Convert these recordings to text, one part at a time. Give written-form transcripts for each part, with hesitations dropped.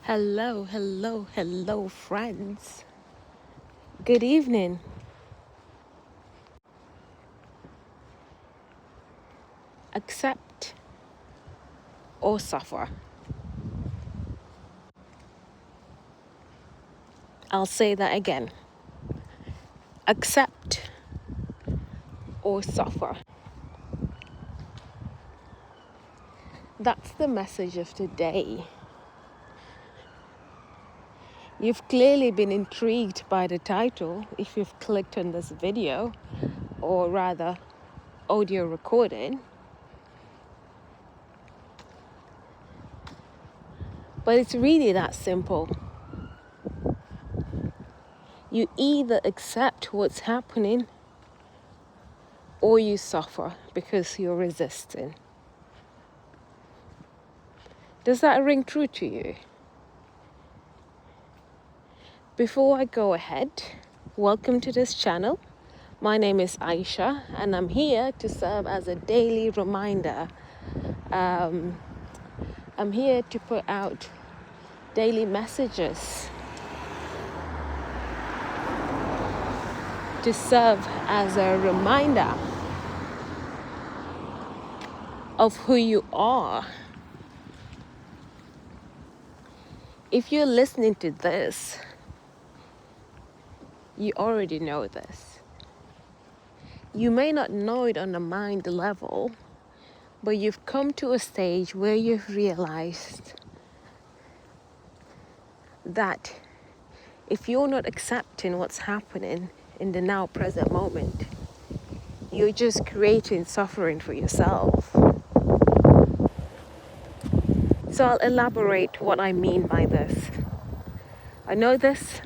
Hello, hello, hello, friends. Good evening. Accept or suffer. I'll say that again. Accept or suffer. That's the message of today. You've clearly been intrigued by the title if you've clicked on this video, or rather, audio recording. But it's really that simple. You either accept what's happening or you suffer because you're resisting. Does that ring true to you? Before I go ahead, welcome to this channel. My name is Aisha and I'm here to serve as a daily reminder. I'm here to put out daily messages to serve as a reminder of who you are. If you're listening to this, you already know this. You may not know it on a mind level, but you've come to a stage where you've realized that if you're not accepting what's happening in the now present moment, you're just creating suffering for yourself. So I'll elaborate what I mean by this. I know this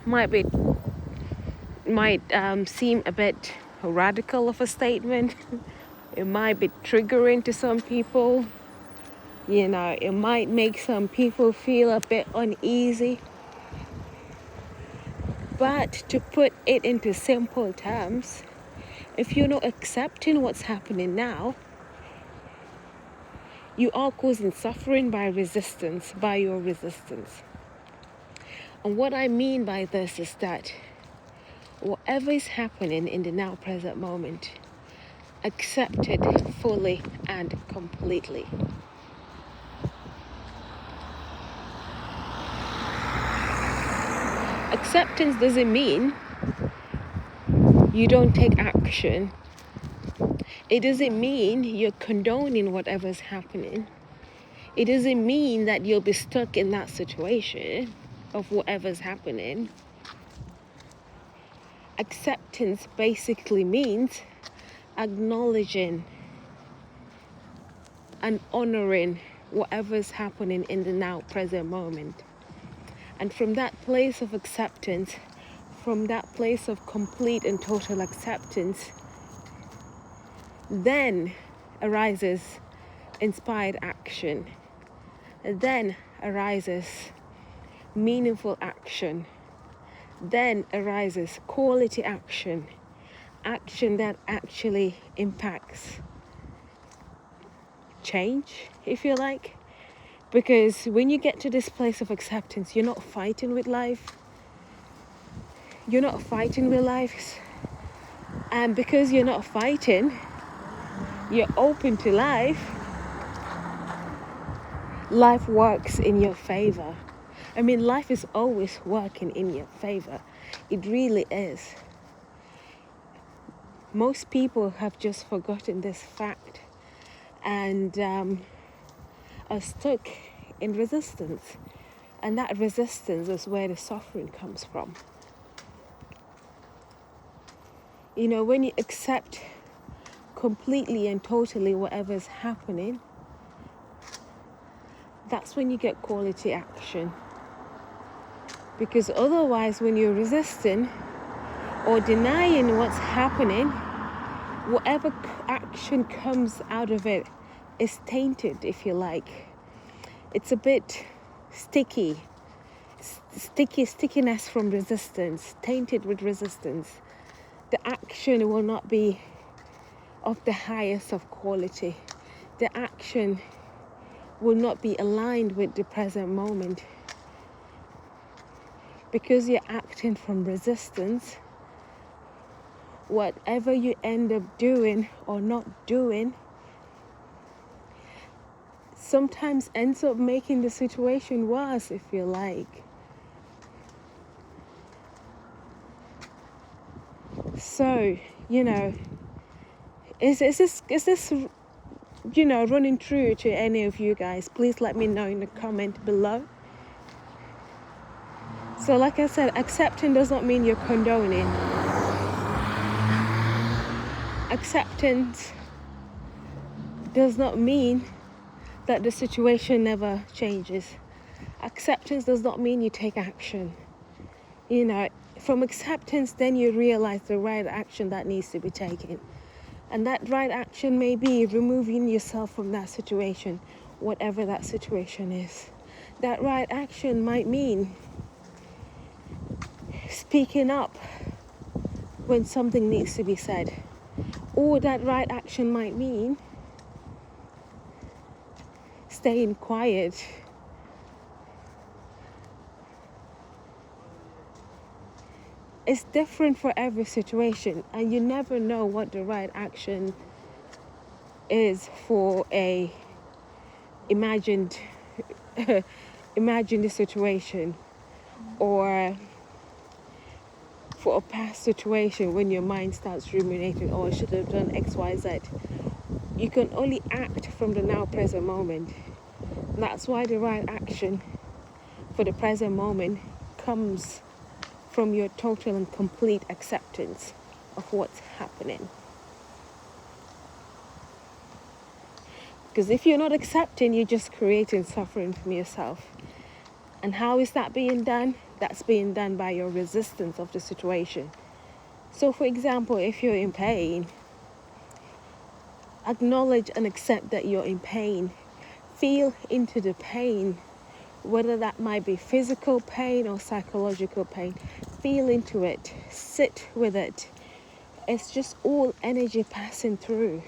might seem a bit radical of a statement. It might be triggering to some people. It might make some people feel a bit uneasy. But to put it into simple terms, if you're not accepting what's happening now, you are causing suffering by your resistance. And what I mean by this is that whatever is happening in the now present moment, accept it fully and completely. Acceptance doesn't mean you don't take action. It doesn't mean you're condoning whatever's happening. It doesn't mean that you'll be stuck in that situation of whatever's happening. Acceptance basically means acknowledging and honoring whatever's happening in the now present moment. And from that place of acceptance, from that place of complete and total acceptance, then arises inspired action. And then arises meaningful action. Then arises quality action. Action that actually impacts change, if you like. Because when you get to this place of acceptance, you're not fighting with life. You're not fighting with life. And because you're not fighting, you're open to life. Life works in your favor. I mean, life is always working in your favor. It really is. Most people have just forgotten this fact and are stuck in resistance. And that resistance is where the suffering comes from. When you accept completely and totally whatever's happening, that's when you get quality action. Because otherwise, when you're resisting or denying what's happening, whatever action comes out of it is tainted, if you like. It's a bit sticky. Stickiness from resistance, tainted with resistance. The action will not be of the highest of quality. The action will not be aligned with the present moment. because you're acting from resistance, whatever you end up doing or not doing sometimes ends up making the situation worse, if you like. So, is this running true to any of you guys? Please let me know in the comment below. So like I said, accepting does not mean you're condoning. Acceptance does not mean that the situation never changes. Acceptance does not mean you take action. From acceptance, then you realize the right action that needs to be taken. And that right action may be removing yourself from that situation, whatever that situation is. That right action might mean speaking up when something needs to be said. Or that right action might mean staying quiet. It's different for every situation, and you never know what the right action is for a imagined situation, or for a past situation when your mind starts ruminating, oh, I should have done X, Y, Z. You can only act from the now present moment. That's why the right action for the present moment comes from your total and complete acceptance of what's happening. Because if you're not accepting, you're just creating suffering from yourself. And how is that being done? That's being done by your resistance of the situation. So for example, if you're in pain, acknowledge and accept that you're in pain. Feel into the pain, whether that might be physical pain or psychological pain. Feel into it, sit with it. It's just all energy passing through.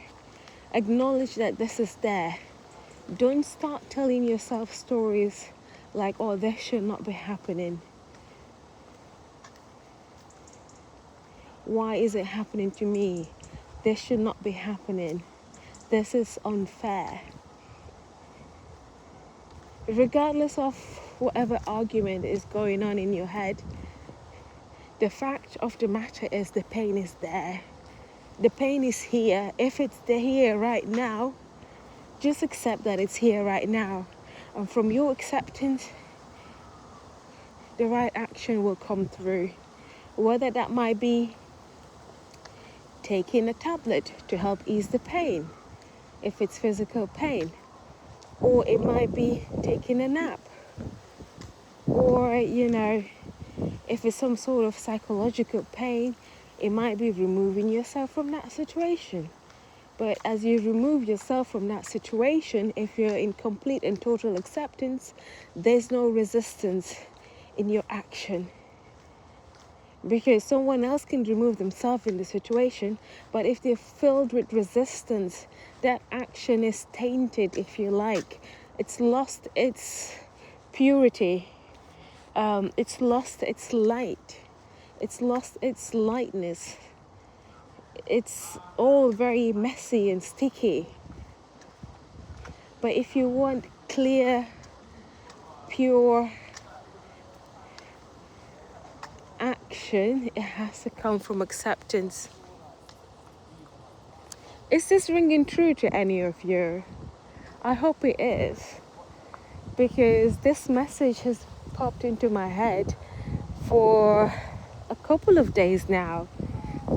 Acknowledge that this is there. Don't start telling yourself stories like, oh, this should not be happening. Why is it happening to me? This should not be happening. This is unfair. Regardless of whatever argument is going on in your head, the fact of the matter is the pain is there. The pain is here. If it's here right now, just accept that it's here right now. And from your acceptance, the right action will come through. Whether that might be taking a tablet to help ease the pain, if it's physical pain. Or it might be taking a nap. Or, if it's some sort of psychological pain, it might be removing yourself from that situation. But as you remove yourself from that situation, if you're in complete and total acceptance, there's no resistance in your action. Because someone else can remove themselves in the situation, but if they're filled with resistance, that action is tainted, if you like. It's lost its purity. It's lost its light. It's lost its lightness. It's all very messy and sticky. But if you want clear, pure action, it has to come from acceptance. Is this ringing true to any of you? I hope it is, because this message has popped into my head for a couple of days now,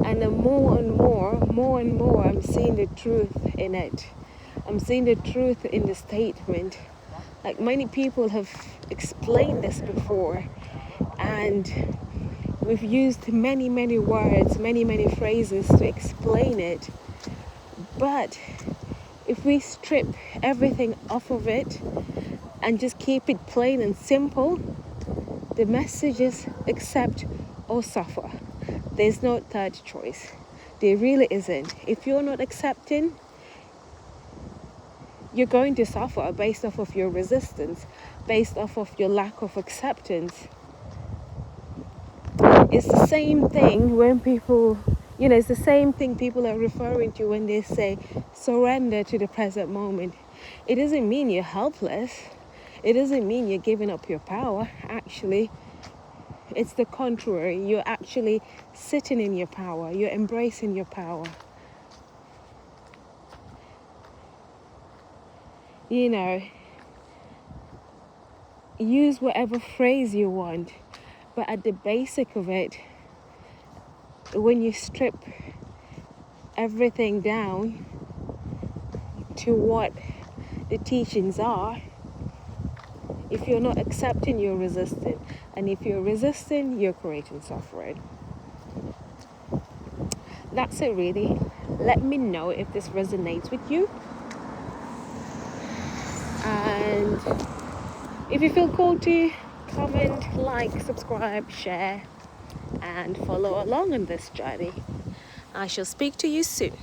and more and more I'm seeing the truth in it. I'm seeing the truth in the statement. Like, many people have explained this before, and we've used many words, many phrases to explain it. But if we strip everything off of it and just keep it plain and simple, the message is accept or suffer. There's no third choice. There really isn't. If you're not accepting, you're going to suffer based off of your resistance, based off of your lack of acceptance. It's the same thing when people, it's the same thing people are referring to when they say surrender to the present moment. It doesn't mean you're helpless. It doesn't mean you're giving up your power. Actually, it's the contrary. You're actually sitting in your power. You're embracing your power. Use whatever phrase you want, but at the basic of it, when you strip everything down to what the teachings are, if you're not accepting, you're resisting. And if you're resisting, you're creating suffering. That's it, really. Let me know if this resonates with you. And if you feel called to, comment, like, subscribe, share, and follow along on this journey. I shall speak to you soon.